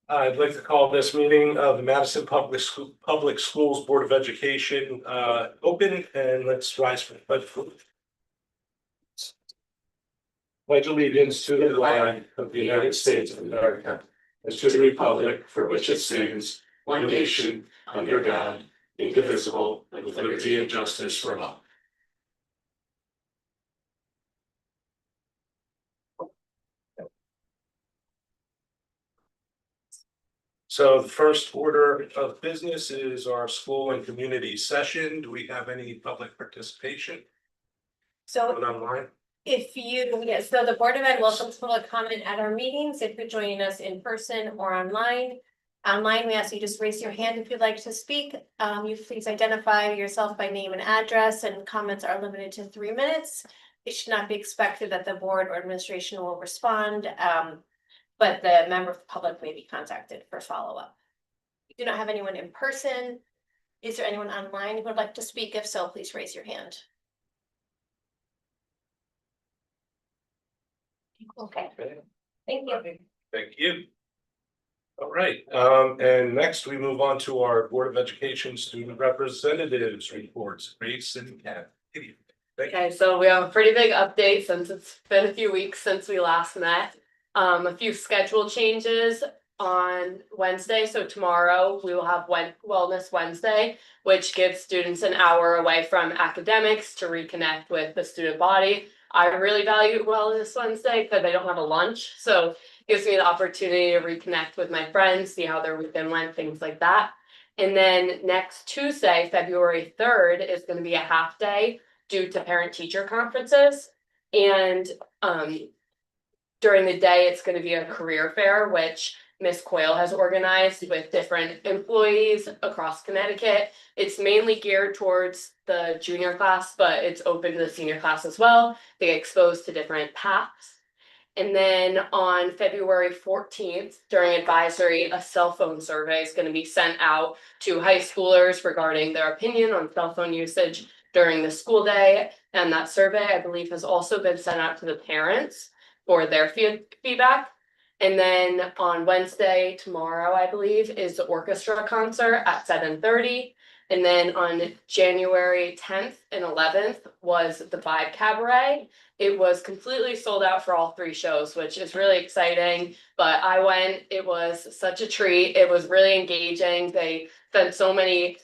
I'd like to call this meeting of the Madison Public Schools Board of Education open, and let's rise for the pledge. Pledge allegiance to the flag of the United States of America, and to the republic for which it stands, one nation, under God, indivisible, with liberty and justice for all. So the first order of business is our school and community session. Do we have any public participation? So Online? so the Board of Ed welcomes public comment at our meetings if you're joining us in person or online. Online, we ask you just raise your hand if you'd like to speak. You please identify yourself by name and address, and comments are limited to 3 minutes. It should not be expected that the board or administration will respond, but the member of the public may be contacted for follow-up. We do not have anyone in person. Is there anyone online who would like to speak? If so, please raise your hand. Okay, thank you. Thank you. All right, and next we move on to our Board of Education student representatives reports. Grace and Kat. Okay, so we have a pretty big update since it's been a few weeks since we last met. A few schedule changes on Wednesday. So tomorrow we will have Wellness Wednesday, which gives students an hour away from academics to reconnect with the student body. I really value Wellness Wednesday because I don't have a lunch. So it gives me the opportunity to reconnect with my friends, see how their weekend went, things like that. And then next Tuesday, February 3rd, is going to be a half day due to parent-teacher conferences. And during the day, it's going to be a career fair, which Miss Coyle has organized with different employees across Connecticut. It's mainly geared towards the junior class, but it's open to the senior class as well. They get exposed to different paths. And then on February 14th, during advisory, a cell phone survey is going to be sent out to high schoolers regarding their opinion on cell phone usage during the school day. And that survey, I believe, has also been sent out to the parents for their feedback. And then on Wednesday, tomorrow, I believe, is the orchestra concert at 7:30. And then on January 10th and 11th was the Vibe Cabaret. It was completely sold out for all 3 shows, which is really exciting. But I went, it was such a treat. It was really engaging. They spent so many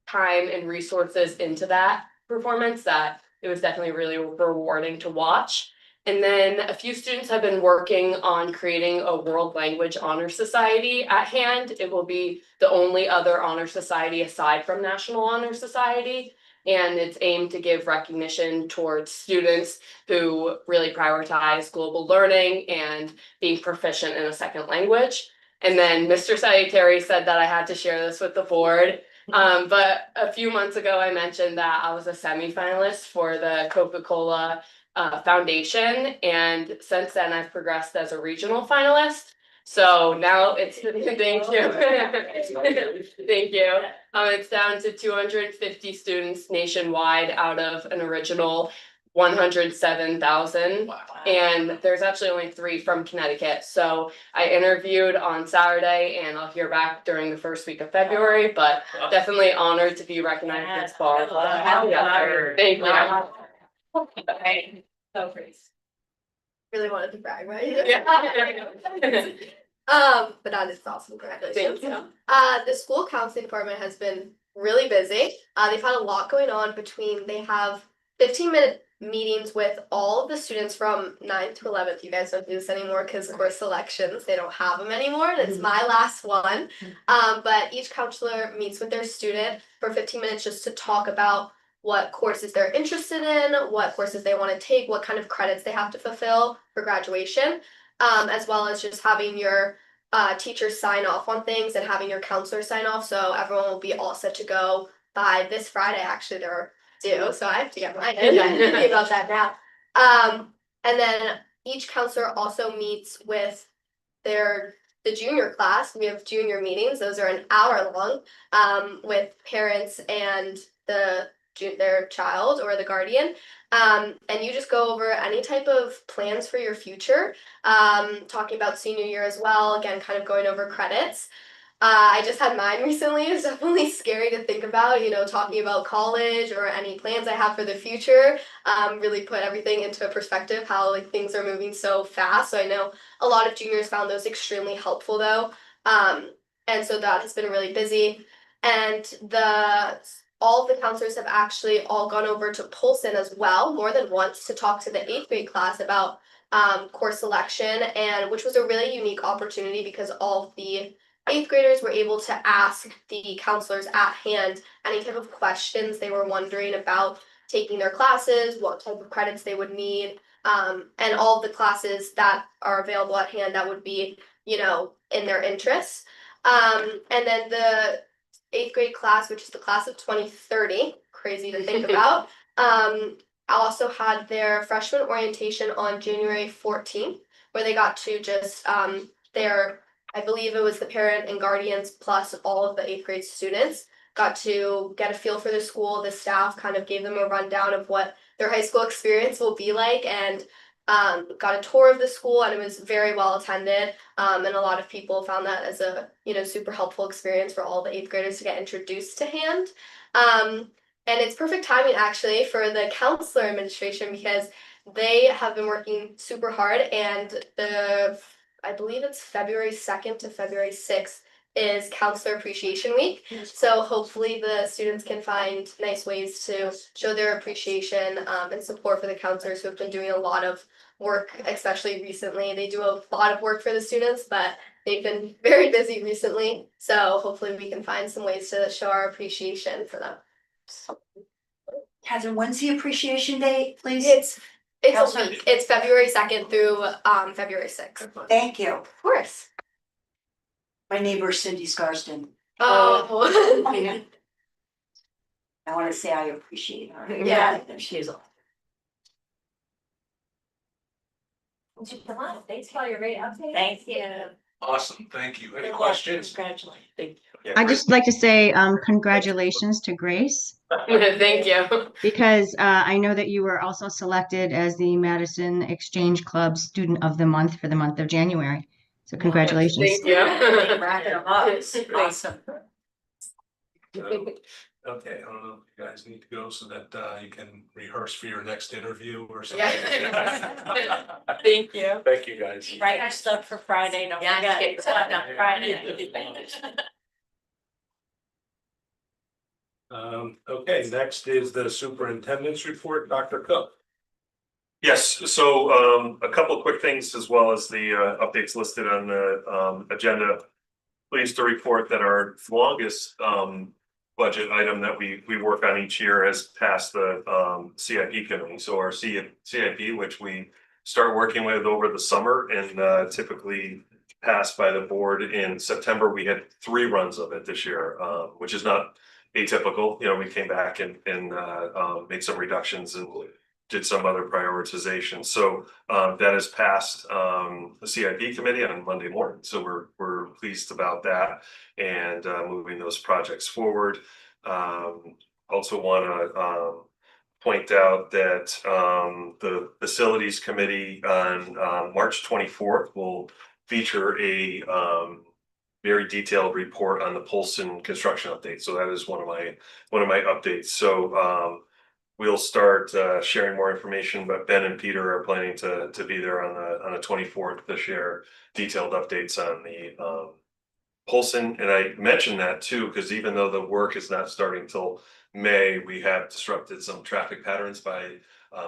time and resources into that performance that it was definitely really rewarding to watch. And then a few students have been working on creating a World Language Honor Society at hand. It will be the only other honor society aside from National Honor Society. And it's aimed to give recognition towards students who really prioritize global learning and being proficient in a second language. And then Mr. Salutary said that I had to share this with the board. But a few months ago, I mentioned that I was a semifinalist for the Coca-Cola Foundation, and since then I've progressed as a regional finalist. So now it's thank you. Thank you. It's down to 250 students nationwide out of an original 107,000. Wow. And there's actually only 3 from Connecticut. So I interviewed on Saturday, and I'll hear back during the first week of February, but definitely honored to be recognized this far. Thank you. Okay. So great. Really wanted to brag, right? Yeah. But that is awesome. Congratulations. Thank you. The school counseling department has been really busy. They've had a lot going on they have 15-minute meetings with all of the students from 9th to 11th. You guys don't do this anymore because course selections, they don't have them anymore. That's my last one. But each counselor meets with their student for 15 minutes just to talk about what courses they're interested in, what courses they want to take, what kind of credits they have to fulfill for graduation, as well as just having your teachers sign off on things and having your counselor sign off. So everyone will be all set to go by this Friday. Actually, they're due, so I have to get mine in. I'm happy about that now. And then each counselor also meets with the junior class. We have junior meetings. Those are an hour long with parents and the their child or the guardian. And you just go over any type of plans for your future, talking about senior year as well, again, kind of going over credits. I just had mine recently. It's definitely scary to think about, talking about college or any plans I have for the future. Really put everything into perspective, how like things are moving so fast. So I know a lot of juniors found those extremely helpful though. And so that has been really busy. And all of the counselors have actually all gone over to Polson as well, more than once, to talk to the 8th grade class about course selection, and which was a really unique opportunity because all of the 8th graders were able to ask the counselors at hand any type of questions they were wondering about taking their classes, what type of credits they would need, and all of the classes that are available at hand that would be, in their interests. And then the 8th grade class, which is the class of 2030, crazy to think about, also had their freshman orientation on January 14th, where they got to just I believe it was the parent and guardians plus all of the 8th grade students got to get a feel for the school. The staff kind of gave them a rundown of what their high school experience will be like, and got a tour of the school, and it was very well attended. And a lot of people found that as a super helpful experience for all the 8th graders to get introduced to hand. And it's perfect timing actually for the counselor administration because they have been working super hard, and I believe it's February 2nd to February 6th is Counselor Appreciation Week. So hopefully the students can find nice ways to show their appreciation and support for the counselors who have been doing a lot of work, especially recently. They do a lot of work for the students, but they've been very busy recently. So hopefully we can find some ways to show our appreciation for them. Catherine, when's the appreciation day, please? It's a Counselor- week. It's February 2nd through February 6th. Thank you. Of course. My neighbor Cindy Scarston. Oh. I want to say I appreciate her. Yeah. She's a. Come on, thanks for all your great updates. Thank you. Awesome, thank you. Any questions? Congratulations. Thank you. Yeah, I'd Chris? just like to say congratulations to Grace, Thank you. because I know that you were also selected as the Madison Exchange Club Student of the Month for the month of January. So congratulations. Thank you. Rack it up. Awesome. Okay, I don't know if you guys need to go so that you can rehearse for your next interview or something. Yeah. Thank you. Thank you, guys. Write your stuff for Friday. Don't Yeah, forget. get It's on Friday. Okay, next is the superintendent's report, Dr. Cook. Yes, so a couple of quick things as well as the updates listed on the agenda. Pleased to report that our longest budget item that we work on each year has passed the CIP committee. So our CIP, which we start working with over the summer and typically passed by the board in September. We had 3 runs of it this year, which is not atypical. We came back and made some reductions and did some other prioritization. So that has passed the CIP committee on Monday morning. So we're pleased about that and moving those projects forward. Also want to point out that the facilities committee on March 24th will feature a very detailed report on the Polson construction update. So that is one of my updates. So we'll start sharing more information, but Ben and Peter are planning to be there on the 24th to share detailed updates on the Polson. And I mentioned that too, because even though the work is not starting till May, we have disrupted some traffic patterns by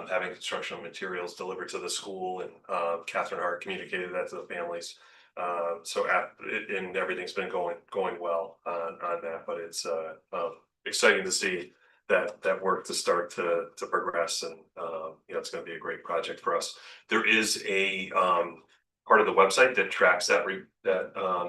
having construction materials delivered to the school, and Catherine Hart communicated that to the families. And everything's been going well on that, but it's exciting to see that work to start to progress, and it's going to be a great project for us. There is a part of the website that tracks that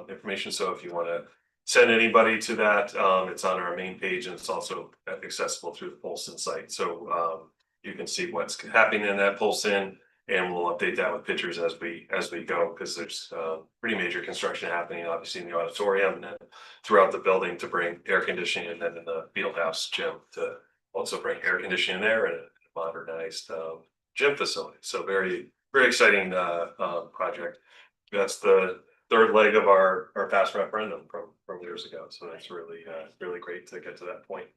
information. So if you want to send anybody to that, it's on our main page, and it's also accessible through the Polson site. So you can see what's happening in that Polson, and we'll update that with pictures as we go, because there's pretty major construction happening, obviously in the auditorium and then throughout the building to bring air conditioning, and then in the field house gym to also bring air conditioning there and a modernized gym facility. So very, very exciting project. That's the third leg of our past referendum from years ago. So that's really, really great to get to that point.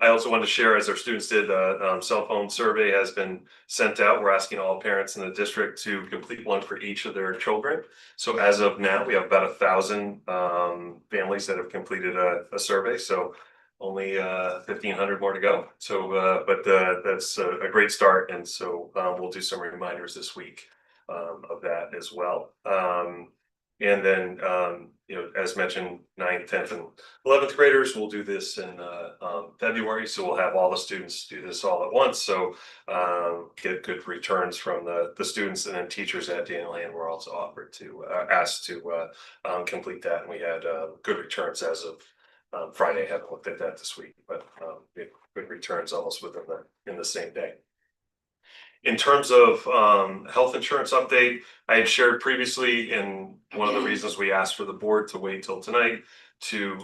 I also wanted to share, as our students did, the cell phone survey has been sent out. We're asking all parents in the district to complete one for each of their children. So as of now, we have about 1,000 families that have completed a survey. So only 1,500 more to go. So, but that's a great start. And so we'll do some reminders this week of that as well. And then, as mentioned, 9th, 10th, and 11th graders will do this in February. So we'll have all the students do this all at once. So get good returns from the students, and then teachers at Daniel Hand were also offered to asked to complete that. And we had good returns as of Friday. I haven't looked at that this week, but we had good returns almost within in the same day. In terms of health insurance update, I had shared previously, and one of the reasons we asked for the board to wait till tonight to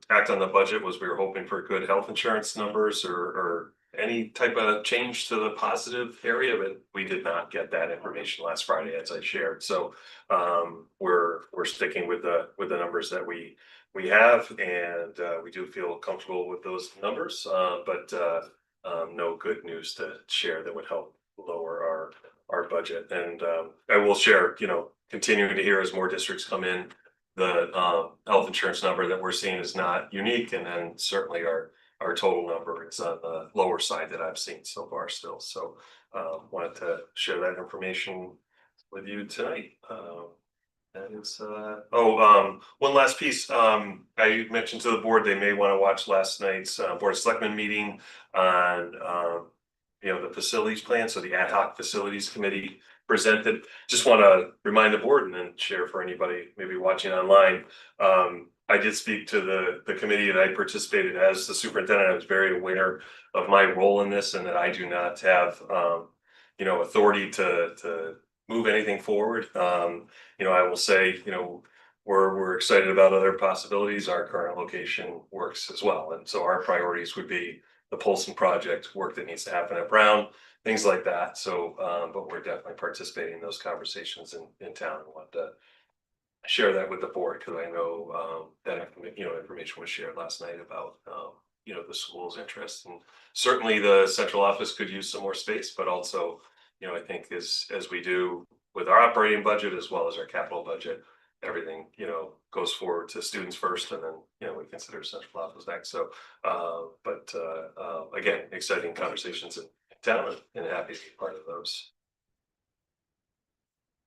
act on the budget was we were hoping for good health insurance numbers or any type of change to the positive area, but we did not get that information last Friday, as I shared. So we're sticking with the numbers that we have, and we do feel comfortable with those numbers, but no good news to share that would help lower our budget. And I will share, continuing to hear as more districts come in, the health insurance number that we're seeing is not unique, and then certainly our total number is on the lower side that I've seen so far still. So wanted to share that information with you tonight. That is one last piece. I mentioned to the board they may want to watch last night's Board of Selectmen meeting on the facilities plan. So the ad hoc facilities committee presented. Just want to remind the board and then share for anybody maybe watching online. I did speak to the committee and I participated as the superintendent. I was very aware of my role in this and that I do not have authority to move anything forward. I will say, we're excited about other possibilities. Our current location works as well. And so our priorities would be the Polson project, work that needs to happen at Brown, things like that. So, but we're definitely participating in those conversations in town. I want to share that with the board because I know that information was shared last night about the school's interest, and certainly the central office could use some more space, but also I think as we do with our operating budget as well as our capital budget, everything goes forward to students first, and then we consider central office next. So but again, exciting conversations in town, and happy to be part of those.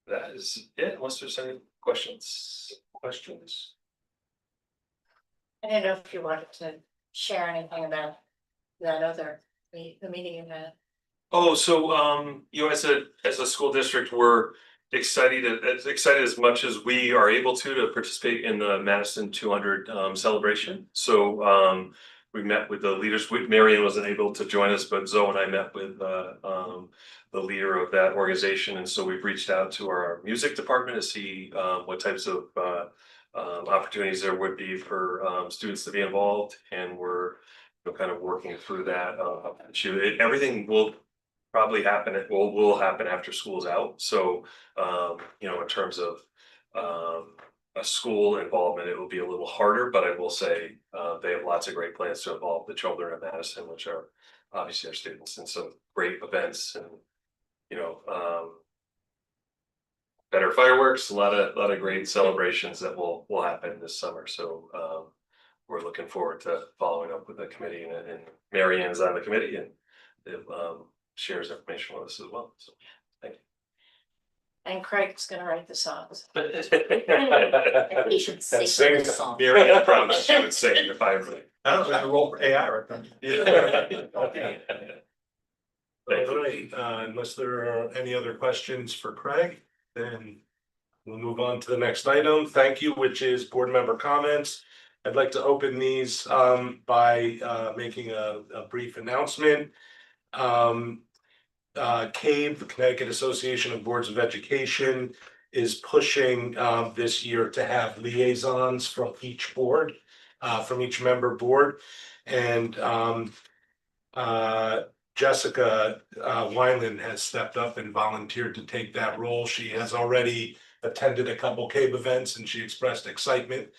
That is it, unless there's any questions. I didn't know if you wanted to share anything about that other, the meeting you had. Oh, so as a school district, we're excited as much as we are able to participate in the Madison 200 celebration. So we met with the leaders. Marion wasn't able to join us, but Zoe and I met with the leader of that organization, and so we've reached out to our music department to see what types of opportunities there would be for students to be involved, and we're kind of working through that. Everything will probably happen. Will happen after school's out. So, in terms of a school involvement, it will be a little harder. But I will say they have lots of great plans to involve the children of Madison, which are obviously our students, and some great events and better fireworks. A lot of great celebrations that will happen this summer. So we're looking forward to following up with the committee, and Marianne's on the committee and shares information with us as well. So thank you. And Craig's gonna write the songs. He should sing the song. Marianne promised she would sing if I really. I don't know, roll for AI right now. Yeah. All right, unless there are any other questions for Craig, then we'll move on to the next item. Thank you, which is board member comments. I'd like to open these by making a brief announcement. CAVE, the Connecticut Association of Boards of Education, is pushing this year to have liaisons from each board. from each member board. And Jessica Wineland has stepped up and volunteered to take that role. She has already attended a couple CABE events and she expressed excitement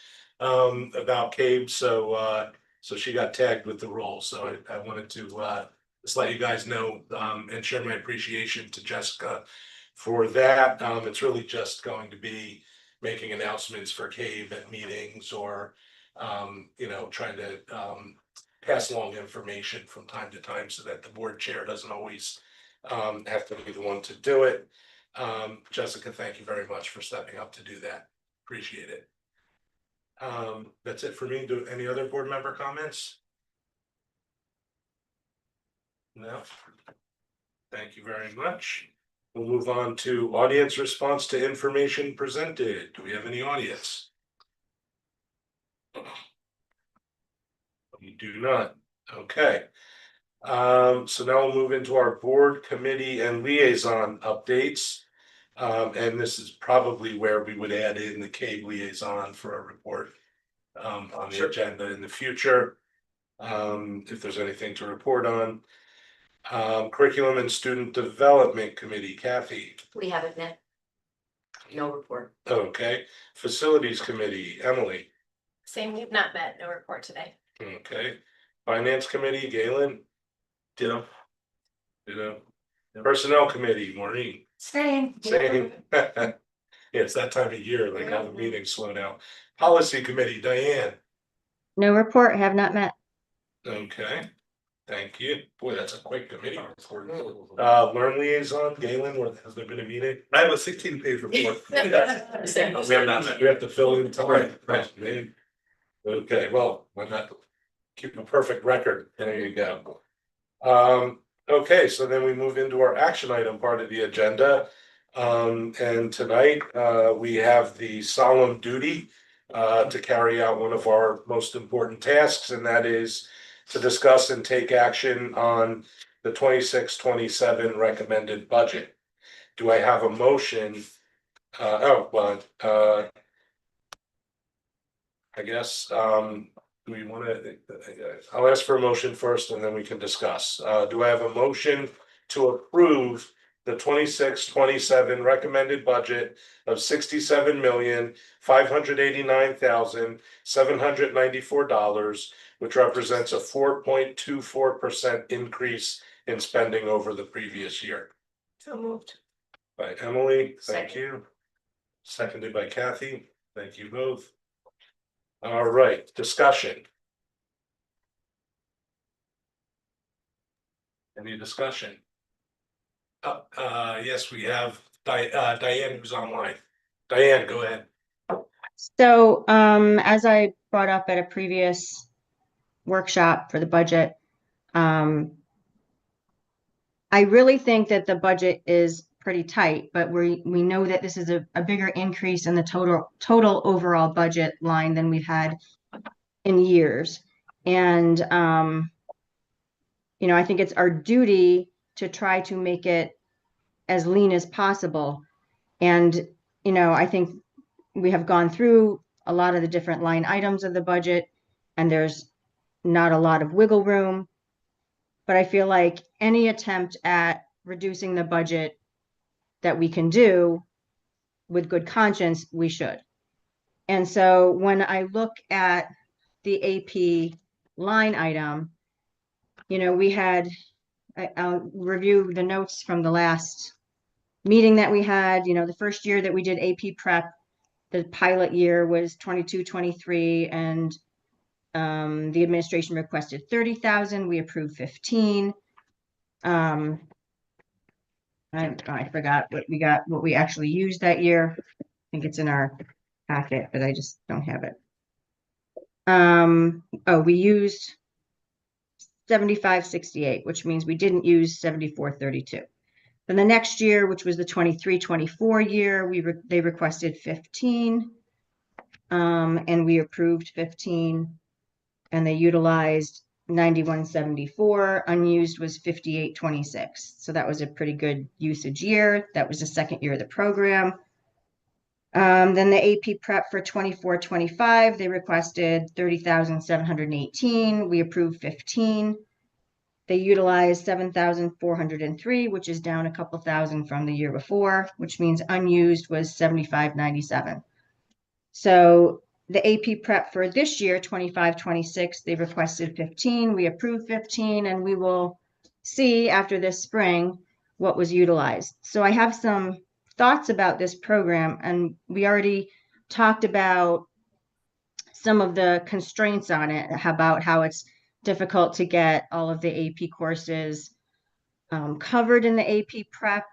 about CABE. So she got tagged with the role. So I wanted to just let you guys know and share my appreciation to Jessica for that. It's really just going to be making announcements for CABE at meetings or trying to pass along information from time to time so that the board chair doesn't always have to be the one to do it. Jessica, thank you very much for stepping up to do that. Appreciate it. That's it for me. Do any other board member comments? No. Thank you very much. We'll move on to audience response to information presented. Do we have any audience? We do not. Okay. So now we'll move into our board, committee, and liaison updates. And this is probably where we would add in the CABE liaison for a report on the agenda in the future. If there's anything to report on. Curriculum and Student Development Committee, Kathy. We haven't met. No report. Okay. Facilities Committee, Emily. Same, we've not met, no report today. Okay. Finance Committee, Galen. Ditto. Personnel Committee, Maureen. Same. Same. Yeah, it's that time of year, like all the meetings slow down. Policy Committee, Diane. No report, have not met. Okay, thank you. Boy, that's a quick committee report. Learn Liaison, Galen, has there been a meeting? I have a 16-page report. We have not met. We have to fill in time. Right. Okay, well, why not keep a perfect record? There you go. Okay, so then we move into our action item part of the agenda. And tonight, we have the solemn duty to carry out one of our most important tasks, and that is to discuss and take action on the 26-27 recommended budget. Do I have a motion? I guess, do we want to, I'll ask for a motion first and then we can discuss. Do I have a motion to approve the 26-27 recommended budget of $67,589,794, which represents a 4.24% increase in spending over the previous year? So moved. By Emily, thank Second. you. Seconded by Kathy, thank you both. All right, discussion. Any discussion? Yes, we have Diane who's online. Diane, go ahead. So, as I brought up at a previous workshop for the budget, I really think that the budget is pretty tight, but we know that this is a bigger increase in the total overall budget line than we've had in years. And, I think it's our duty to try to make it as lean as possible. And, I think we have gone through a lot of the different line items of the budget, and there's not a lot of wiggle room. But I feel like any attempt at reducing the budget that we can do with good conscience, we should. And so when I look at the AP line item, we had, I'll review the notes from the last meeting that we had. The first year that we did AP prep, the pilot year was 22-23, and the administration requested 30,000. We approved 15. I forgot what we actually used that year. I think it's in our packet, but I just don't have it. We used 75.68, which means we didn't use 74.32. Then the next year, which was the 23-24 year, they requested 15, and we approved 15, and they utilized 91.74. Unused was 58.26. So that was a pretty good usage year. That was the second year of the program. Then the AP prep for 24-25, they requested 30,718. We approved 15. They utilized 7,403, which is down a couple thousand from the year before, which means unused was 7,597. So the AP prep for this year, 25-26, they requested 15. We approved 15, and we will see after this spring what was utilized. So I have some thoughts about this program, and we already talked about some of the constraints on it, about how it's difficult to get all of the AP courses covered in the AP prep.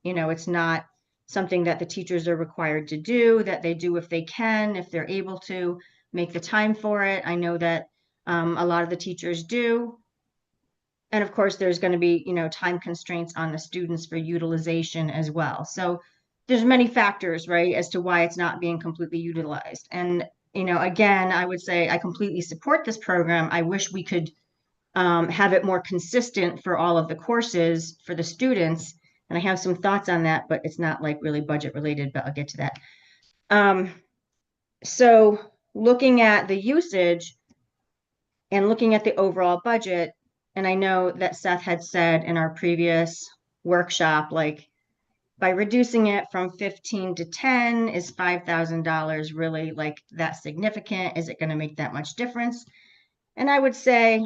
It's not something that the teachers are required to do, that they do if they can, if they're able to make the time for it. I know that a lot of the teachers do. And of course, there's going to be, time constraints on the students for utilization as well. So there's many factors, right, as to why it's not being completely utilized. And, again, I would say I completely support this program. I wish we could have it more consistent for all of the courses for the students. And I have some thoughts on that, but it's not like really budget related, but I'll get to that. So looking at the usage and looking at the overall budget, and I know that Seth had said in our previous workshop, like by reducing it from 15 to 10, is $5,000 really like that significant? Is it going to make that much difference? And I would say,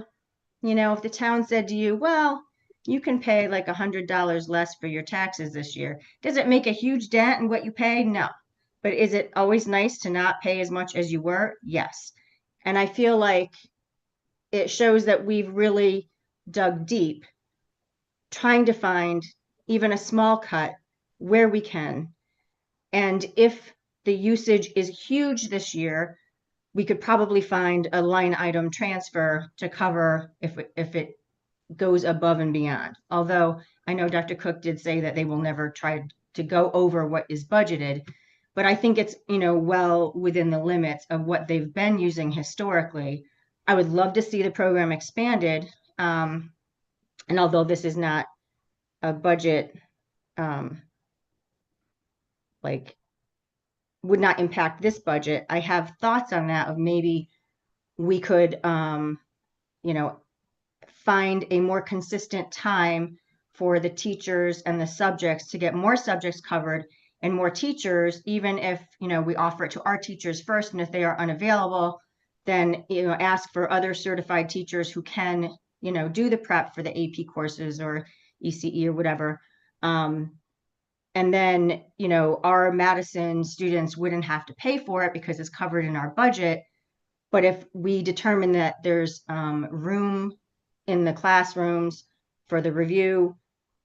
if the town said to you, well, you can pay like $100 less for your taxes this year, does it make a huge dent in what you pay? No. But is it always nice to not pay as much as you were? Yes. And I feel like it shows that we've really dug deep, trying to find even a small cut where we can. And if the usage is huge this year, we could probably find a line item transfer to cover if it goes above and beyond. Although I know Dr. Cook did say that they will never try to go over what is budgeted, but I think it's, well within the limits of what they've been using historically. I would love to see the program expanded. And although this is not a budget, like would not impact this budget, I have thoughts on that of maybe we could, find a more consistent time for the teachers and the subjects to get more subjects covered and more teachers, even if, we offer it to our teachers first. And if they are unavailable, then, ask for other certified teachers who can, do the prep for the AP courses or ECE or whatever. And then, our Madison students wouldn't have to pay for it because it's covered in our budget. But if we determine that there's room in the classrooms for the review,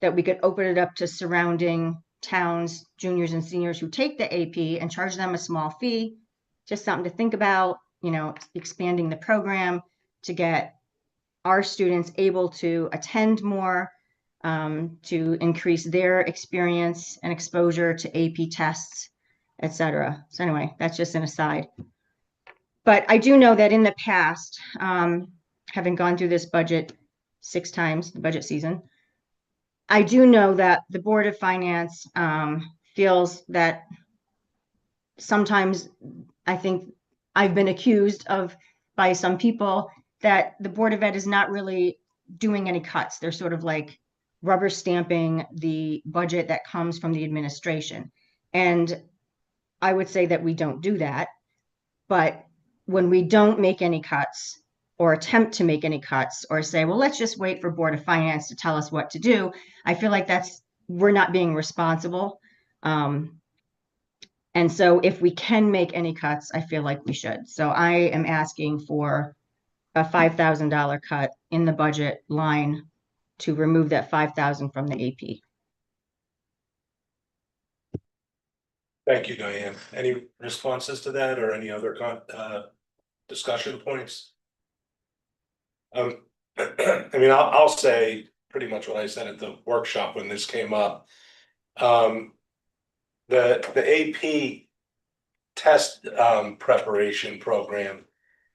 that we could open it up to surrounding towns, juniors and seniors who take the AP and charge them a small fee, just something to think about, expanding the program to get our students able to attend more, to increase their experience and exposure to AP tests, etc. So anyway, that's just an aside. But I do know that in the past, having gone through this budget 6 times, the budget season, I do know that the Board of Finance feels that sometimes, I think I've been accused of by some people that the Board of Ed is not really doing any cuts. They're sort of like rubber stamping the budget that comes from the administration. And I would say that we don't do that. But when we don't make any cuts or attempt to make any cuts or say, well, let's just wait for Board of Finance to tell us what to do, I feel like we're not being responsible. And so if we can make any cuts, I feel like we should. So I am asking for a $5,000 cut in the budget line to remove that 5,000 from the AP. Thank you, Diane. Any responses to that or any other discussion points? I mean, I'll say pretty much what I said at the workshop when this came up. The AP test preparation program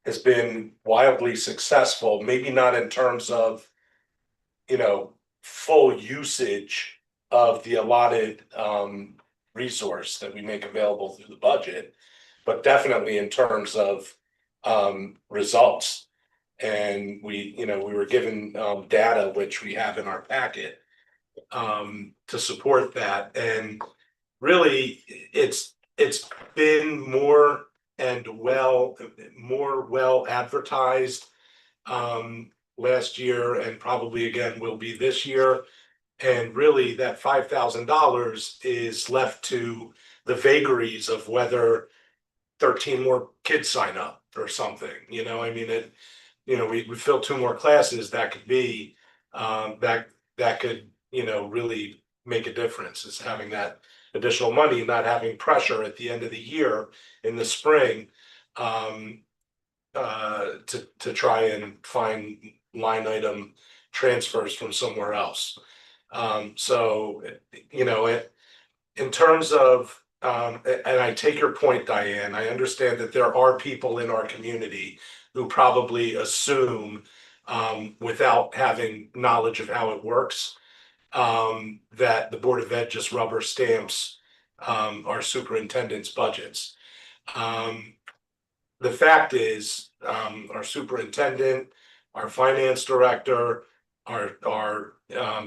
has been wildly successful, maybe not in terms of, full usage of the allotted resource that we make available through the budget, but definitely in terms of results. And we, we were given data, which we have in our packet, to support that. And really, it's been more well advertised last year, and probably again will be this year. And really, that $5,000 is left to the vagaries of whether 13 more kids sign up or something. I mean, we fill 2 more classes, that could be that could really make a difference, is having that additional money, not having pressure at the end of the year in the spring to try and find line item transfers from somewhere else. So in terms of and I take your point, Diane. I understand that there are people in our community who probably assume, without having knowledge of how it works, that the Board of Ed just rubber stamps our superintendent's budgets. The fact is, our superintendent, our finance director, our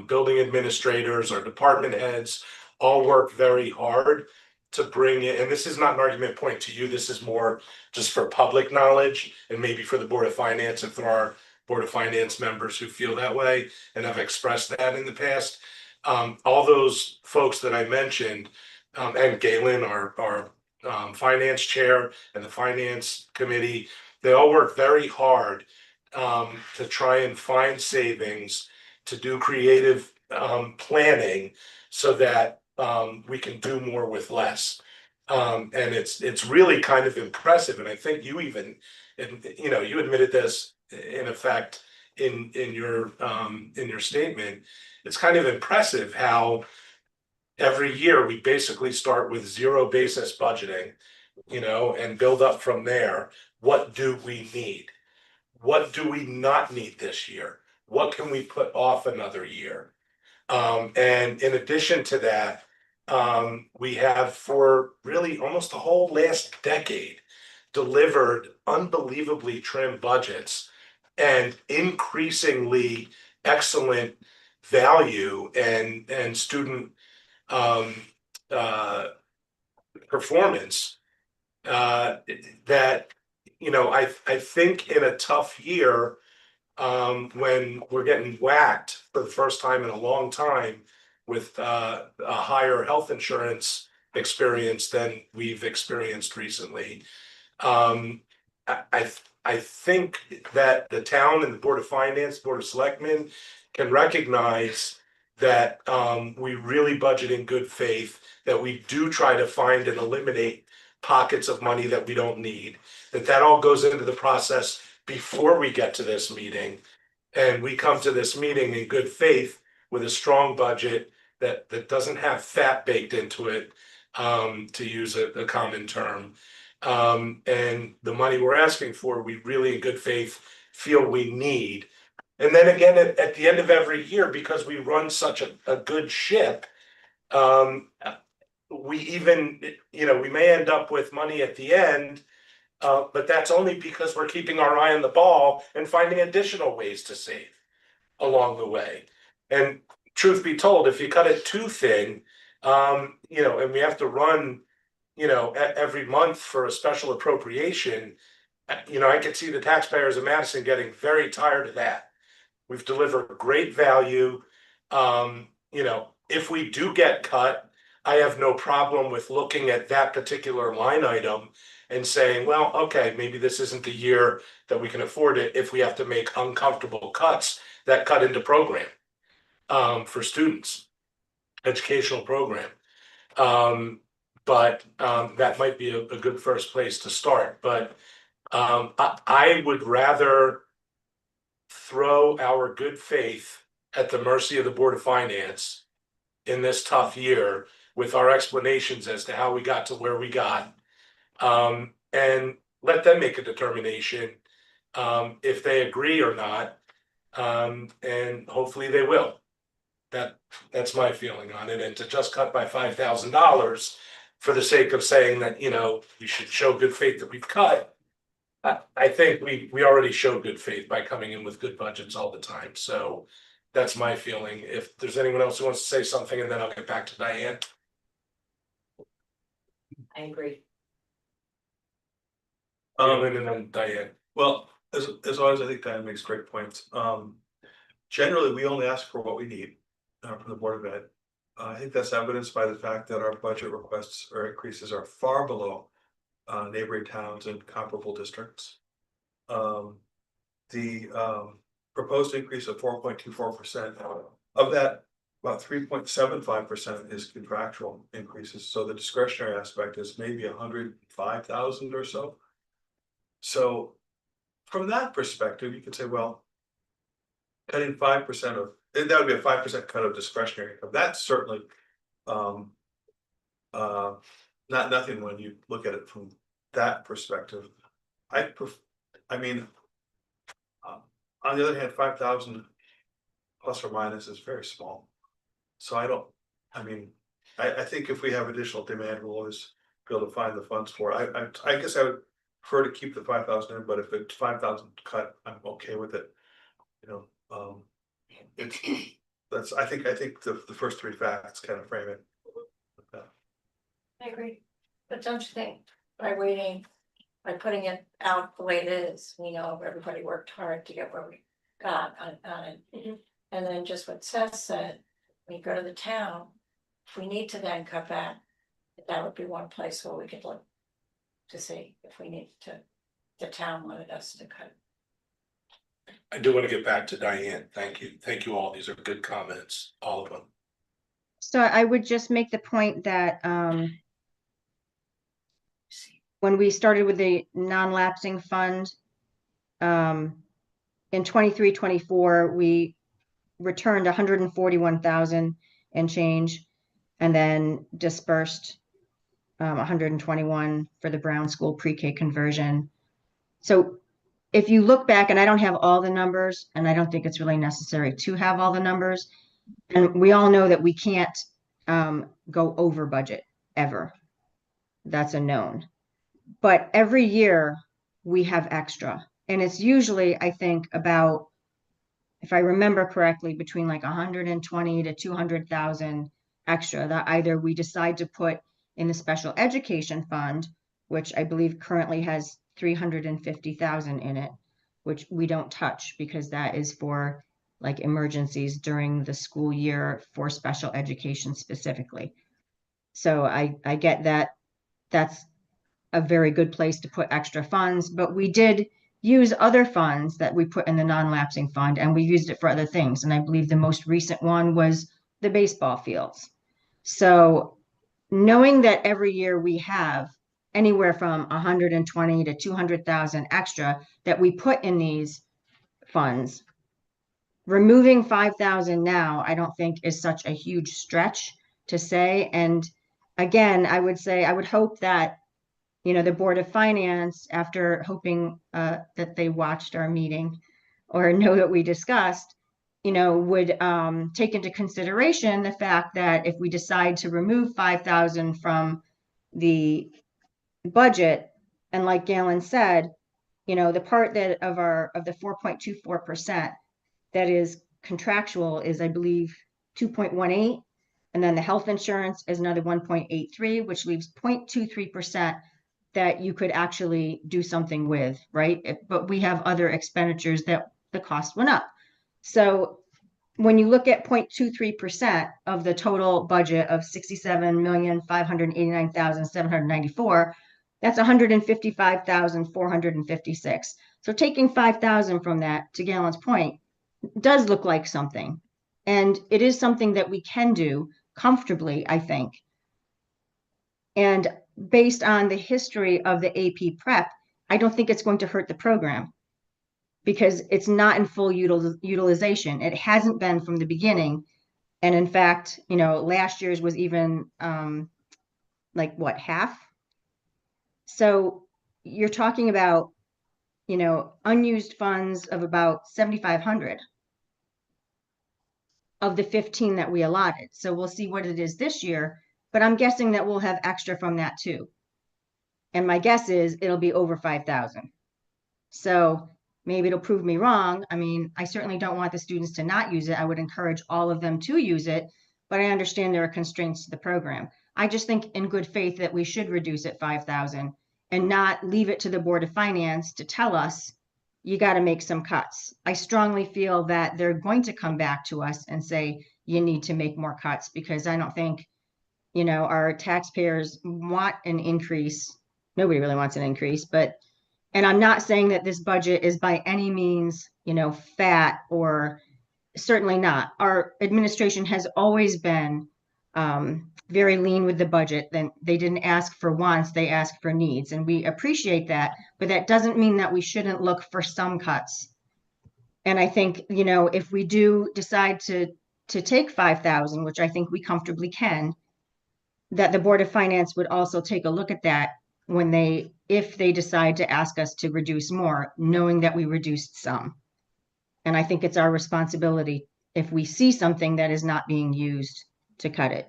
building administrators, our department heads, all work very hard to bring in, and this is not an argument point to you, this is more just for public knowledge, and maybe for the Board of Finance, if there are Board of Finance members who feel that way and have expressed that in the past. All those folks that I mentioned, and Galen, our finance chair, and the finance committee, they all work very hard to try and find savings, to do creative planning, so that we can do more with less. And it's really kind of impressive. And I think you even, you admitted this in effect in your statement. It's kind of impressive how every year we basically start with zero basis budgeting, and build up from there. What do we need? What do we not need this year? What can we put off another year? And in addition to that, we have, for really almost the whole last decade, delivered unbelievably trim budgets and increasingly excellent value and student uh, performance, that I think in a tough year, when we're getting whacked for the first time in a long time with a higher health insurance experience than we've experienced recently. I think that the town and the Board of Finance, Board of Selectmen can recognize that we really budget in good faith, that we do try to find and eliminate pockets of money that we don't need, that all goes into the process before we get to this meeting. And we come to this meeting in good faith with a strong budget that doesn't have fat baked into it, to use a common term. And the money we're asking for, we really in good faith feel we need. And then again, at the end of every year, because we run such a good ship, we even, we may end up with money at the end, but that's only because we're keeping our eye on the ball and finding additional ways to save along the way. And truth be told, if you cut it too thin, and we have to run, every month for a special appropriation, I could see the taxpayers of Madison getting very tired of that. We've delivered great value. If we do get cut, I have no problem with looking at that particular line item and saying, well, okay, maybe this isn't the year that we can afford it if we have to make uncomfortable cuts that cut into program for students, educational program. But that might be a good first place to start. But I would rather throw our good faith at the mercy of the Board of Finance in this tough year with our explanations as to how we got to where we got, and let them make a determination if they agree or not, and hopefully they will. That's my feeling on it, and to just cut by $5,000 for the sake of saying that, you know, we should show good faith that we've cut. I think we already show good faith by coming in with good budgets all the time, so that's my feeling. If there's anyone else who wants to say something, and then I'll get back to Diane. I agree. And then Diane. Well, as always, I think Diane makes great points. Generally, we only ask for what we need from the Board of Ed. I think that's evidenced by the fact that our budget requests or increases are far below neighboring towns and comparable districts. The proposed increase of 4.24%, of that, about 3.75% is contractual increases. So the discretionary aspect is maybe 105,000 or so. So from that perspective, you could say, well, cutting 5% of, that would be a 5% cut of discretionary income. That's certainly not nothing when you look at it from that perspective. I mean, on the other hand, 5,000 plus or minus is very small. So I think if we have additional demand, we'll always be able to find the funds for it. I guess I would prefer to keep the 5,000 in, but if it's 5,000 cut, I'm okay with it. You know, I think the first three facts kind of frame it. I agree. But don't you think by putting it out the way it is, we know everybody worked hard to get where we got on it. Mhm. And then just what Seth said, when you go to the town, if we need to then cut back, that would be one place where we could look to see if we need to, the town wanted us to cut. I do want to get back to Diane. Thank you all. These are good comments, all of them. So I would just make the point that when we started with the non-lapsing fund, in 23-24, we returned 141,000 and change, and then dispersed 121 for the Brown School pre-K conversion. So if you look back, and I don't have all the numbers, and I don't think it's really necessary to have all the numbers, and we all know that we can't go over budget ever. That's a known. But every year we have extra. And it's usually, I think, about, if I remember correctly, between like 120 to 200,000 extra that either we decide to put in the special education fund, which I believe currently has 350,000 in it, which we don't touch because that is for like emergencies during the school year for special education specifically. So I get that that's a very good place to put extra funds, but we did use other funds that we put in the non-lapsing fund, and we used it for other things. And I believe the most recent one was the baseball fields. So knowing that every year we have anywhere from 120 to 200,000 extra that we put in these funds, removing 5,000 now, I don't think is such a huge stretch to say. And again, I would say, I would hope that, you know, the Board of Finance, after hoping that they watched our meeting or know that we discussed, you know, would take into consideration the fact that if we decide to remove 5,000 from the budget, and like Galen said, you know, the part that of the 4.24% that is contractual is, I believe, 2.18, and then the health insurance is another 1.83, which leaves 0.23% that you could actually do something with, right? But we have other expenditures that the cost went up. So when you look at 0.23% of the total budget of 67,589,794, that's 155,456. So taking 5,000 from that, to Galen's point, does look like something. And it is something that we can do comfortably, I think. And based on the history of the AP prep, I don't think it's going to hurt the program because it's not in full utilization. It hasn't been from the beginning. And in fact, you know, last year's was even like what, half? So you're talking about, you know, unused funds of about 7,500. of the 15 that we allotted. So we'll see what it is this year, but I'm guessing that we'll have extra from that too. And my guess is it'll be over 5,000. So maybe it'll prove me wrong. I mean, I certainly don't want the students to not use it. I would encourage all of them to use it, but I understand there are constraints to the program. I just think in good faith that we should reduce it 5,000 and not leave it to the Board of Finance to tell us, you got to make some cuts. I strongly feel that they're going to come back to us and say, you need to make more cuts, because I don't think, our taxpayers want an increase. Nobody really wants an increase, but, and I'm not saying that this budget is by any means, fat, or certainly not. Our administration has always been very lean with the budget. Then they didn't ask for wants, they asked for needs, and we appreciate that. But that doesn't mean that we shouldn't look for some cuts. And I think, if we do decide to take 5,000, which I think we comfortably can, that the Board of Finance would also take a look at that if they decide to ask us to reduce more, knowing that we reduced some. And I think it's our responsibility, if we see something that is not being used, to cut it.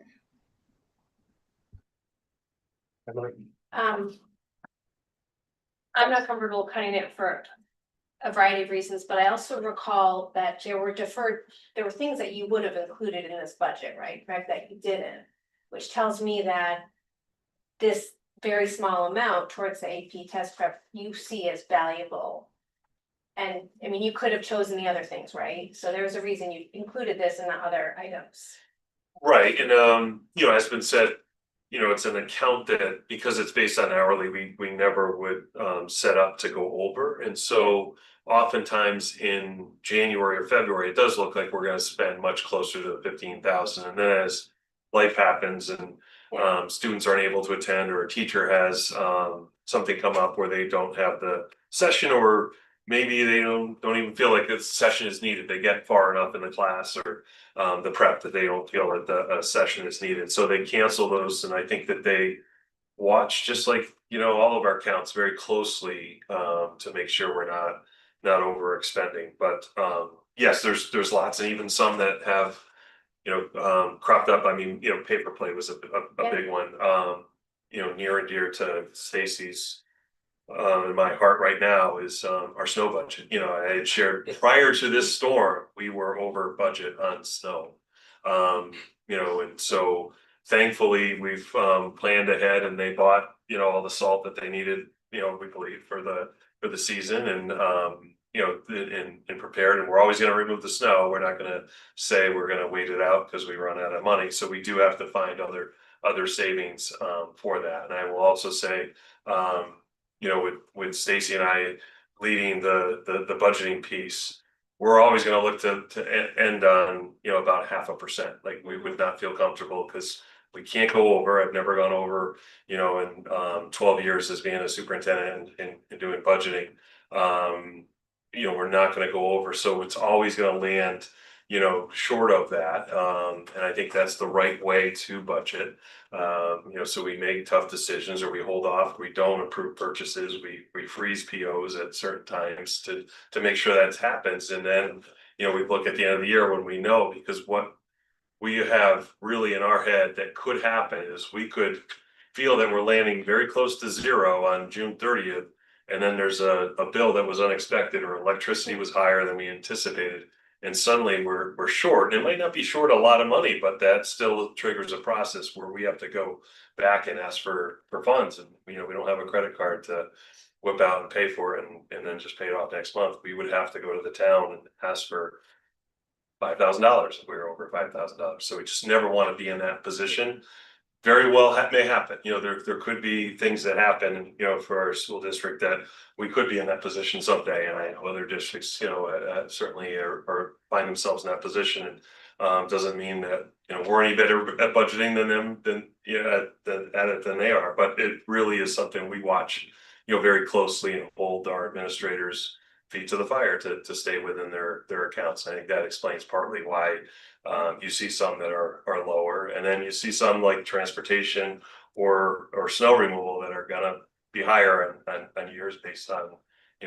I'm not comfortable cutting it for a variety of reasons, but I also recall that there were things that you would have included in this budget, right, Greg, that you didn't, which tells me that this very small amount towards the AP test prep you see as valuable. And I mean, you could have chosen the other things, right? So there's a reason you included this and not other items. Right, and as been said, it's an account that, because it's based on hourly, we never would set up to go over. And so oftentimes in January or February, it does look like we're gonna spend much closer to 15,000. And then as life happens and students aren't able to attend, or a teacher has something come up where they don't have the session, or maybe they don't even feel like this session is needed. They get far enough in the class or the prep that they don't feel that the session is needed. So they cancel those. And I think that they watch, just like, all of our accounts, very closely to make sure we're not overexpending. But yes, there's lots, and even some that have, cropped up. I mean, paper plate was a big one, near and dear to Stacy's. In my heart right now is our snow budget. I had shared prior to this storm, we were over budget on snow. And so thankfully we've planned ahead, and they bought, all the salt that they needed, we believe for the season, and and prepared. And we're always going to remove the snow. We're not going to say we're going to wait it out because we run out of money. So we do have to find other savings for that. And I will also say, with Stacy and I leading the budgeting piece, we're always going to look to end on, about 0.5%. Like, we would not feel comfortable, because we can't go over. I've never gone over, in 12 years as being a superintendent and doing budgeting. We're not going to go over. So it's always going to land, short of that. And I think that's the right way to budget. So we make tough decisions, or we hold off, we don't approve purchases, we freeze POs at certain times to make sure that happens. And then, we look at the end of the year when we know, because what we have really in our head that could happen is we could feel that we're landing very close to zero on June 30th. And then there's a bill that was unexpected, or electricity was higher than we anticipated. And suddenly we're short. And it might not be short a lot of money, but that still triggers a process where we have to go back and ask for funds. And we don't have a credit card to whip out and pay for it and then just pay it off next month. We would have to go to the town and ask for $5,000 if we were over $5,000. So we just never want to be in that position. Very well may happen. There could be things that happen, for our school district, that we could be in that position someday. And I know other districts, certainly are find themselves in that position. And doesn't mean that, we're any better at budgeting than them, than they are. But it really is something we watch, very closely, and hold our administrators' feet to the fire to stay within their accounts. I think that explains partly why you see some that are lower, and then you see some like transportation or snow removal that are gonna be higher on years based on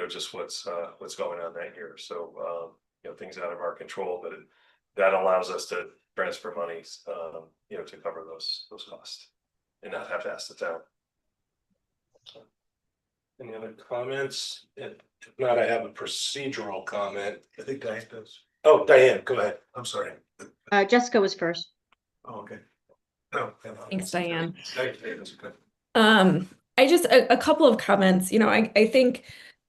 just what's going on that year. So things out of our control, but that allows us to transfer monies, to cover those costs. And not have to ask the town. Any other comments? If not, I have a procedural comment. I think Diane does. Oh, Diane, go ahead. I'm sorry. Jessica was first. Oh, okay. Oh, Thanks, Diane. Thank you. That's good. I just a couple of comments.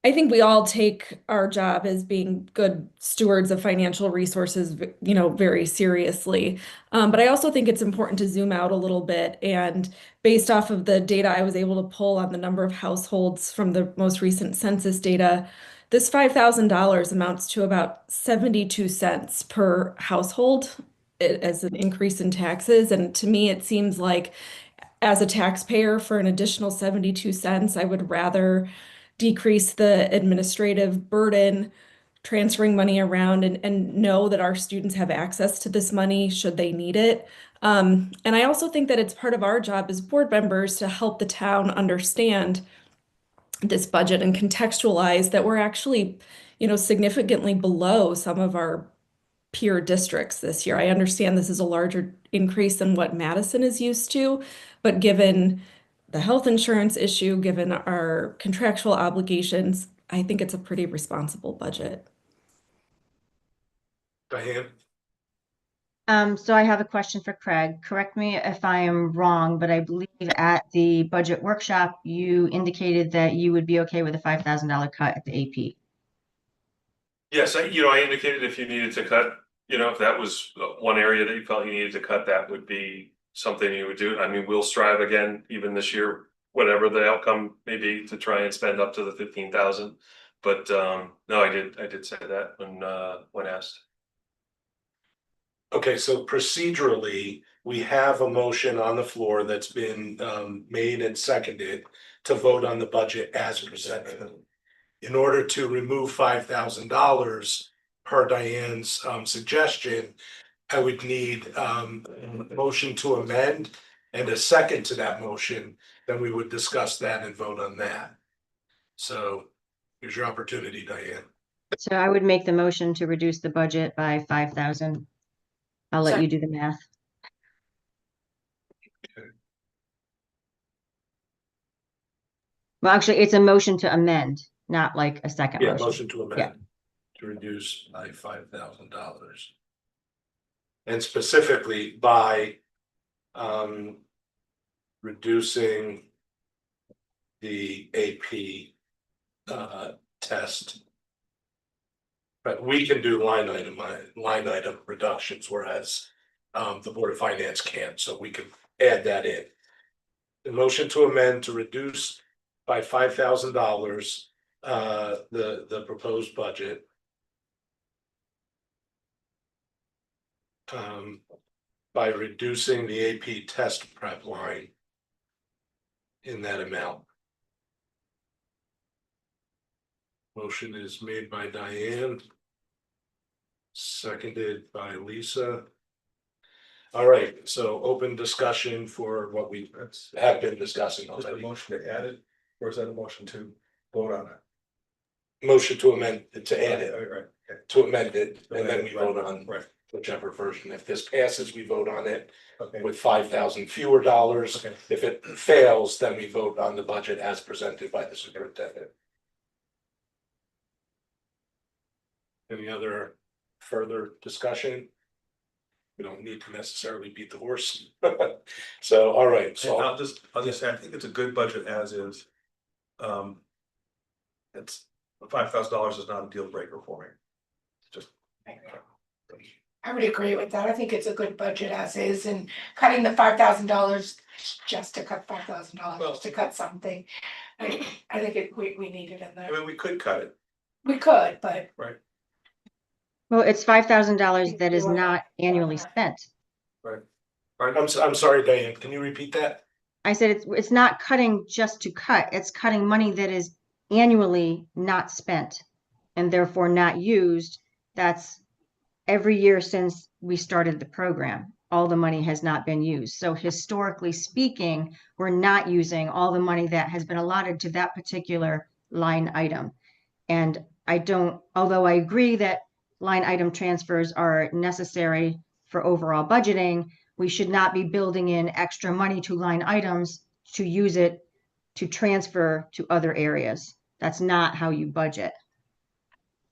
I think we all take our job as being good stewards of financial resources, very seriously. But I also think it's important to zoom out a little bit. And based off of the data I was able to pull on the number of households from the most recent census data, this $5,000 amounts to about 72 cents per household as an increase in taxes. And to me, it seems like as a taxpayer for an additional 72 cents, I would rather decrease the administrative burden, transferring money around and know that our students have access to this money should they need it. And I also think that it's part of our job as board members to help the town understand this budget and contextualize that we're actually, significantly below some of our peer districts this year. I understand this is a larger increase than what Madison is used to, but given the health insurance issue, given our contractual obligations, I think it's a pretty responsible budget. Diane? So I have a question for Craig. Correct me if I am wrong, but I believe at the budget workshop, you indicated that you would be okay with a $5,000 cut at the AP. Yes, I indicated if you needed to cut, if that was one area that you felt you needed to cut, that would be something you would do. I mean, we'll strive again, even this year, whatever the outcome may be, to try and spend up to the 15,000. But no, I did say that when asked. Okay, so procedurally, we have a motion on the floor that's been made and seconded to vote on the budget as presented. In order to remove $5,000 per Diane's suggestion, I would need a motion to amend and a second to that motion. Then we would discuss that and vote on that. So here's your opportunity, Diane. So I would make the motion to reduce the budget by 5,000. I'll let you do the math. Well, actually, it's a motion to amend, not like a second Yeah, motion. motion to amend. Yeah. To reduce by $5,000. And specifically by reducing the AP test. But we can do line item reductions, whereas the Board of Finance can't, so we can add that in. The motion to amend to reduce by $5,000 the proposed budget. By reducing the AP test prep line in that amount. Motion is made by Diane. Seconded by Lisa. All right, so open discussion for what we have been discussing Just a already. motion to add it, or is that a motion to vote on it? Motion to amend, to add it, Right, okay. to amend it, and then we Right, vote on right, whichever version. If this passes, we vote on it okay. with 5,000 fewer dollars. Okay. If it fails, then we vote on the budget as presented by the superintendent. Any other further discussion? We don't need to necessarily beat the horse. So, all right, And so I'll just say, I think it's a good budget as is. It's $5,000 is not a deal breaker for me. It's just. I would agree with that. I think it's a good budget as is, and cutting the $5,000 just to cut $5,000, Well- just to cut something. I think we need it in I there. mean, we could cut it, We could, but Well, it's $5,000 that is not annually spent. right? I'm sorry, Diane, can you repeat that? I said it's not cutting just to cut, it's cutting money that is annually not spent and therefore not used. That's every year since we started the program, all the money has not been used. So historically speaking, we're not using all the money that has been allotted to that particular line item. And I don't, although I agree that line item transfers are necessary for overall budgeting, we should not be building in extra money to line items to use it to transfer to other areas. That's not how you budget.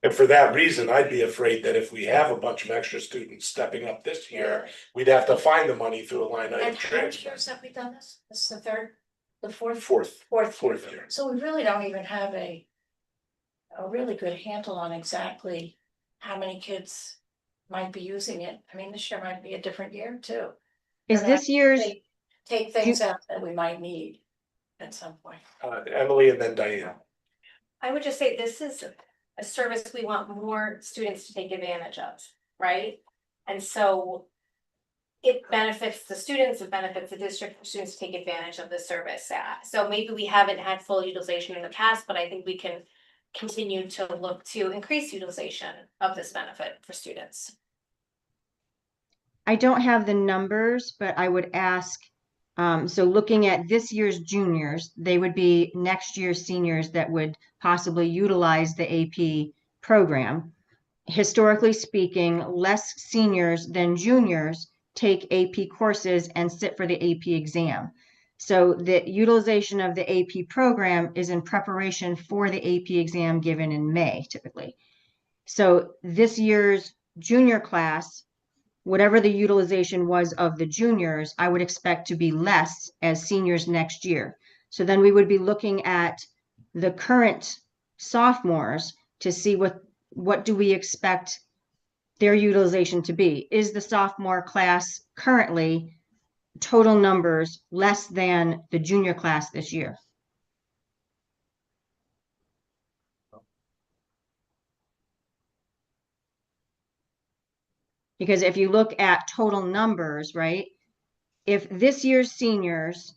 And for that reason, I'd be afraid that if we have a bunch of extra students stepping up this year, we'd have to find the money through a line item And how many transfer. years have we done this? This is the third, the fourth? Fourth Fourth. year. So we really don't even have a really good handle on exactly how many kids might be using it. I mean, this year might be a different year too. Is Or this year's, take things out that we might need at some point. Emily and then Diane. I would just say this is a service we want more students to take advantage of, right? And so it benefits the students, it benefits the district for students to take advantage of the service. So maybe we haven't had full utilization in the past, but I think we can continue to look to increase utilization of this benefit for students. I don't have the numbers, but I would ask, so looking at this year's juniors, they would be next year's seniors that would possibly utilize the AP program. Historically speaking, less seniors than juniors take AP courses and sit for the AP exam. So the utilization of the AP program is in preparation for the AP exam given in May typically. So this year's junior class, whatever the utilization was of the juniors, I would expect to be less as seniors next year. So then we would be looking at the current sophomores to see what do we expect their utilization to be. Is the sophomore class currently total numbers less than the junior class this year? Because if you look at total numbers, right? If this year's seniors,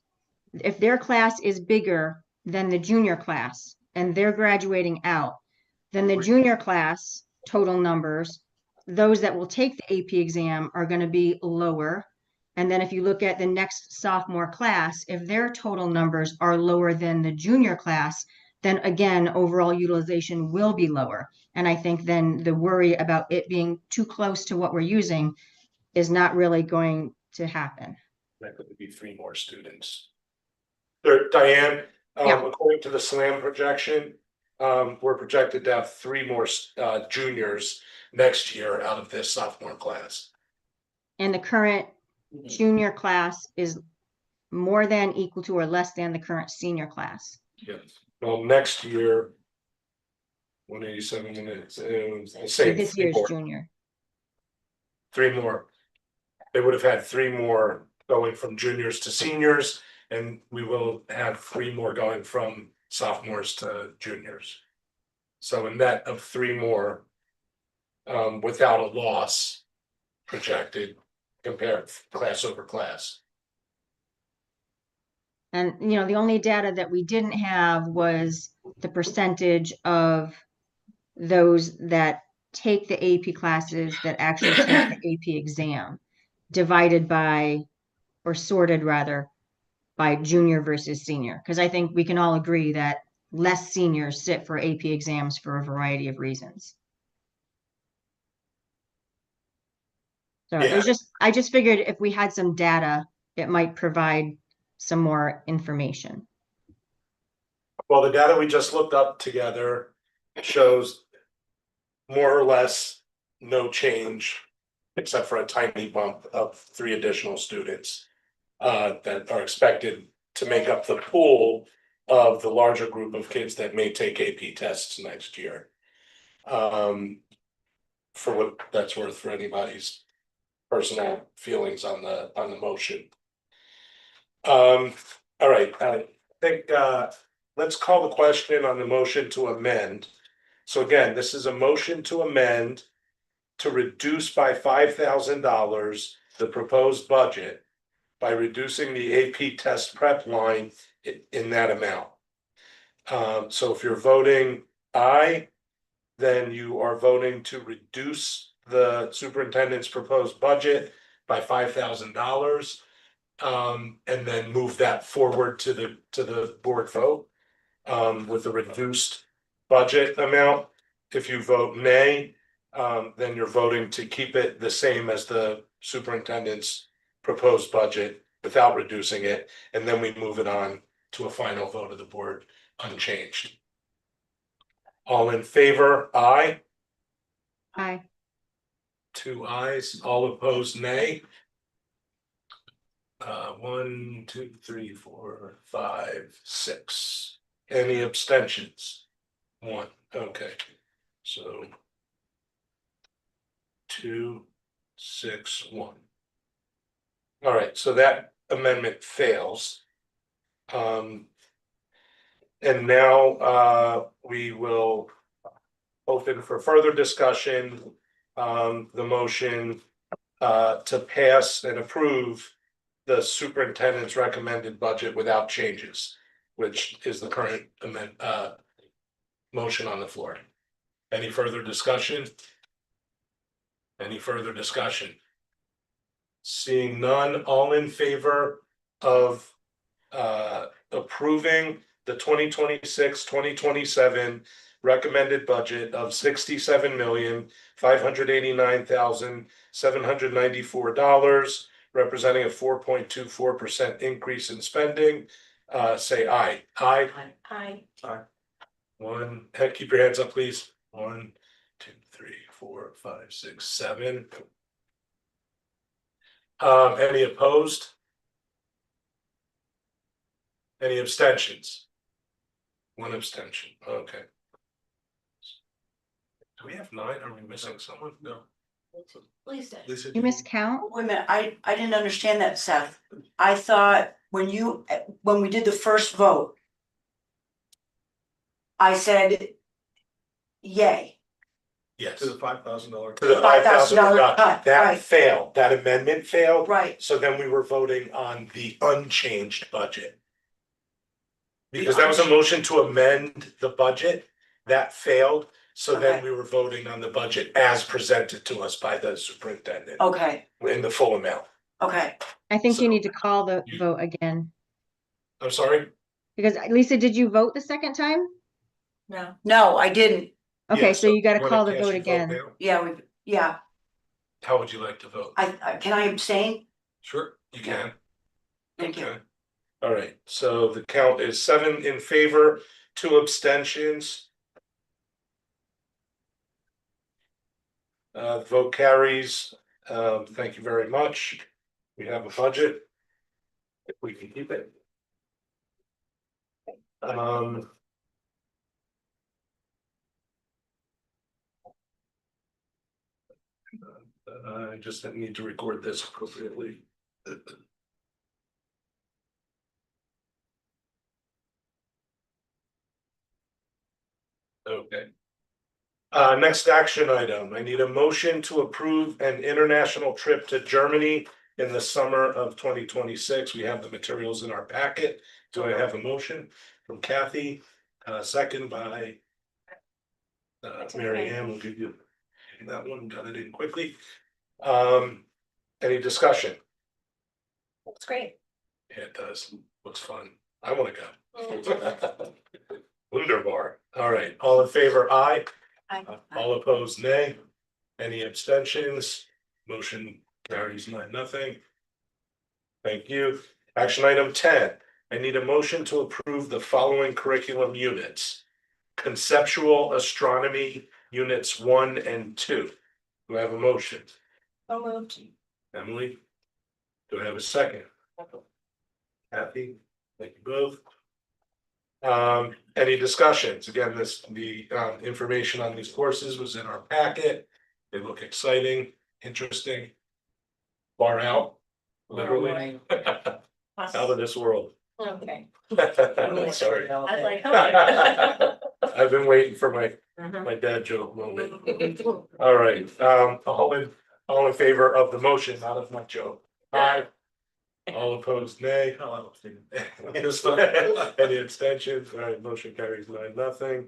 if their class is bigger than the junior class and they're graduating out, then the junior class total numbers, those that will take the AP exam are going to be lower. And then if you look at the next sophomore class, if their total numbers are lower than the junior class, then again, overall utilization will be lower. And I think then the worry about it being too close to what we're using is not really going to happen. That could be 3 more students. There, Diane, Yeah. according to the SLAM projection, we're projected to have 3 more juniors next year out of this sophomore class. And the current junior class is more than, equal to, or less than the current senior class. Yes. Well, next year, 187 minutes, say This year's junior. 3 more. They would have had 3 more going from juniors to seniors, and we will have 3 more going from sophomores to juniors. So a net of 3 more without a loss projected compared class over class. And, the only data that we didn't have was the percentage of those that take the AP classes that actually take the AP exam, divided by, or sorted rather, by junior versus senior. Because I think we can all agree that less seniors sit for AP exams for a variety of reasons. So Yeah. I just figured if we had some data, it might provide some more information. Well, the data we just looked up together shows more or less no change, except for a tiny bump of 3 additional students that are expected to make up the pool of the larger group of kids that may take AP tests next year. For what that's worth for anybody's personal feelings on the motion. All right, I think let's call the question on the motion to amend. So again, this is a motion to amend to reduce by $5,000 the proposed budget by reducing the AP test prep line in that amount. So if you're voting aye, then you are voting to reduce the superintendent's proposed budget by $5,000. And then move that forward to the board vote with a reduced budget amount. If you vote nay, then you're voting to keep it the same as the superintendent's proposed budget without reducing it, and then we move it on to a final vote of the board unchanged. All in favor, aye. Aye. 2 ayes, all opposed, nay. 1, 2, 3, 4, 5, 6. Any abstentions? 1, okay, so. 2, 6, 1. All right, so that amendment fails. And now we will open for further discussion. The motion to pass and approve the superintendent's recommended budget without changes, which is the current motion on the floor. Any further discussion? Any further discussion? Seeing none, all in favor of approving the 2026-2027 recommended budget of $67,589,794, representing a 4.24% increase in spending, say aye. Aye. I, One, keep your hands up, please. 1, 2, 3, 4, 5, 6, 7. Any opposed? Any abstentions? 1 abstention, okay. Do we have 9? Are we missing someone? No. Lisa. Lisa, You miscount? Wait a minute, I didn't understand that, Seth. I thought when we did the first vote, I said yay. Yes. to the $5,000. To the $5,000 cut, that right. failed, that amendment failed. Right. So then we were voting on the unchanged budget. Because that was a motion to amend the budget, that failed, so then Okay. we were voting on the budget as presented to us by the superintendent Okay, in the full amount. okay. I think So- you need to call the You- vote again. I'm sorry? Because Lisa, did you vote the second time? No, I didn't. Okay, Yeah, so you gotta wanna call the cast vote your again. now? Yeah, How would you like to vote? can I abstain? Sure, you can. Thank you. Okay. All right, so the count is 7 in favor, 2 abstentions. Vote carries. Thank you very much. We have a budget. If we can keep it. I just need to record this appropriately. Okay. Next action item, I need a motion to approve an international trip to Germany in the summer of 2026. We have the materials in our packet. Do I have a motion from Kathy? Second by Mary Ann, will give you that one, got it in quickly. Any discussion? That's great. Yeah, it does. Looks fun. I wanna go. Wunderbar. All right, all in favor, aye. All opposed, nay. Any abstentions? Motion carries 9-0. Thank you. Action item 10. I need a motion to approve the following curriculum units. Conceptual astronomy units 1 and 2. Do I have a motion? So moved. Emily? Do I have a second? Kathy? Thank you both. Any discussions? Again, the information on these courses was in our packet. They look exciting, interesting. Far out, literally. Out of this world. Okay. Sorry. I was like, oh. I've been waiting for my dad joke moment. All right, all in favor of the motion, not of my joke. Aye. All opposed, nay. Oh, I don't think. Any abstentions? All right, motion carries 9-0.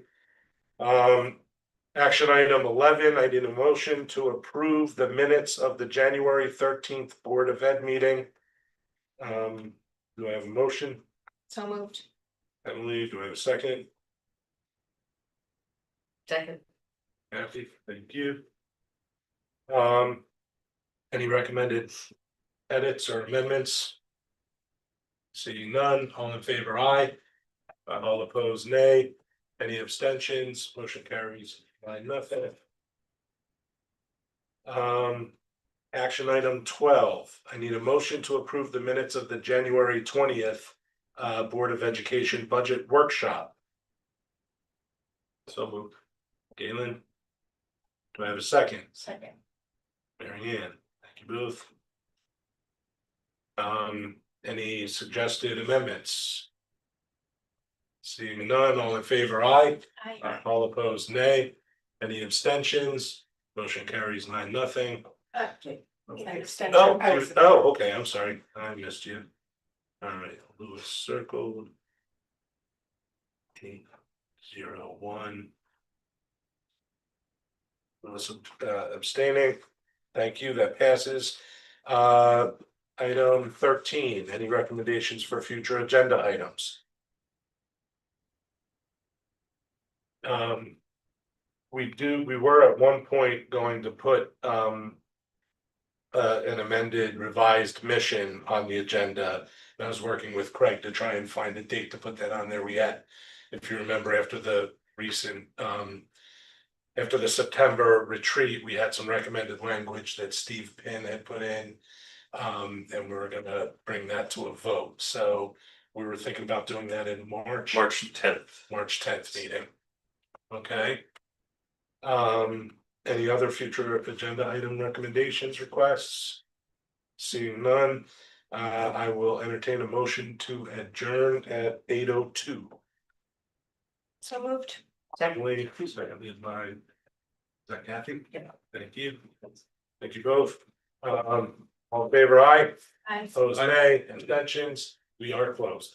Action item 11, I need a motion to approve the minutes of the January 13th Board of Ed meeting. Do I have a motion? So moved. Emily, do I have a second? Second. Kathy, thank you. Any recommended edits or amendments? Seeing none, all in favor, aye. All opposed, nay. Any abstentions? Motion carries 9-0. Action item 12, I need a motion to approve the minutes of the January 20th Board of Education Budget Workshop. So moved. Galen? Do I have a second? Second. Mary Ann, thank you both. Any suggested amendments? Seeing none, all in favor, aye. Aye. All opposed, nay. Any abstentions? Motion carries 9-0. Okay. Oh, okay, I'm sorry, I missed you. All right, Lewis circled. 8-0-1. Lewis abstaining. Thank you, that passes. Item 13, any recommendations for future agenda items? We were at one point going to put an amended revised mission on the agenda. I was working with Craig to try and find a date to put that on there. We had, if you remember, after the recent after the September retreat, we had some recommended language that Steve Pinn had put in. And we're gonna bring that to a vote. So we were thinking about doing that in March 10th meeting. Okay. Any other future agenda item recommendations, requests? Seeing none, I will entertain a motion to adjourn at 8:02. So moved. Secondly, seconded by, is that Kathy? Yeah. Thank you. Thank you both. All in favor, aye. Aye. Opposed, nay. Abstentions, we are closed.